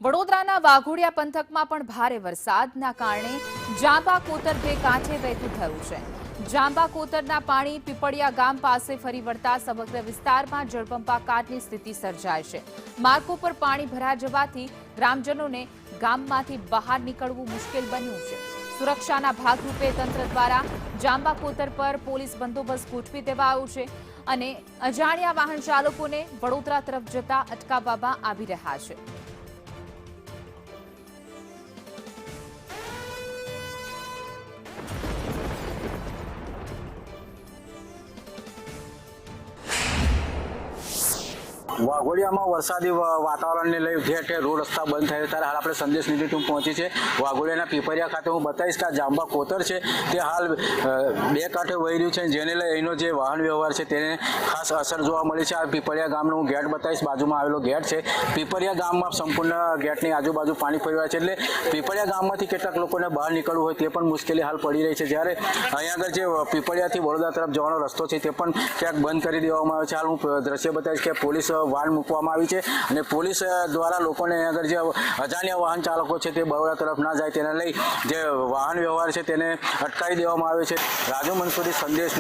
વડોદરાના વાઘોડિયા પંથકમાં પણ ભારે વરસાદના કારણે જાંબા કોતર બે કાંઠે વહેતું થયું છે। જાંબા કોતરના પાણી પીપળિયા ગામ પાસે ફરી વળતા સમગ્ર વિસ્તારમાં જળબંબાકારની સ્થિતિ સર્જાય છે। માર્ગો પર પાણી ભરાઈ જવાથી ગ્રામજનોને ગામમાંથી બહાર નીકળવું મુશ્કેલ બન્યું છે। સુરક્ષાના ભાગરૂપે તંત્ર દ્વારા જાંબા કોતર પર પોલીસ બંદોબસ્ત ગોઠવી દેવાયો છે અને અજાણ્યા વાહન ચાલકોને વડોદરા તરફ જતા અટકાવવામાં આવી રહ્યા છે। વાઘોડિયામાં વરસાદી વાતાવરણને લઈ ઠેર ઠેર રોડ રસ્તા બંધ થયા ત્યારે હાલ આપણે સંદેશ નિધિ ટીમ પહોંચી છે વાઘોડિયાના પીપરિયા ખાતે। હું બતાવીશ કે આ જાંબા કોતર છે તે હાલ બે કાંઠે વહી રહ્યું છે, જેને લઈ અહીંનો જે વાહન વ્યવહાર છે તેને ખાસ અસર જોવા મળી છે। આ પીપરિયા ગામનો હું ગેટ બતાવીશ, બાજુમાં આવેલો ગેટ છે। પીપરિયા ગામમાં સંપૂર્ણ ગેટની આજુબાજુ પાણી ફરી રહ્યા છે, એટલે પીપરિયા ગામમાંથી કેટલાક લોકોને બહાર નીકળવું હોય તે પણ મુશ્કેલી હાલ પડી રહી છે। જ્યારે અહીંયા આગળ જે પીપરિયાથી વડોદરા તરફ જવાનો રસ્તો છે તે પણ ક્યાંક બંધ કરી દેવામાં આવ્યો છે। હાલ હું દ્રશ્ય બતાવીશ કે પોલીસ વાન મૂકવામાં આવી છે અને પોલીસ દ્વારા લોકોને આગળ જે અજાણ્યા વાહન ચાલકો છે તે બરોડા તરફ ના જાય તેને લઈ જે વાહન વ્યવહાર છે તેને અટકાવી દેવામાં આવ્યો છે। રાજુ મંસૂરી, સંદેશ।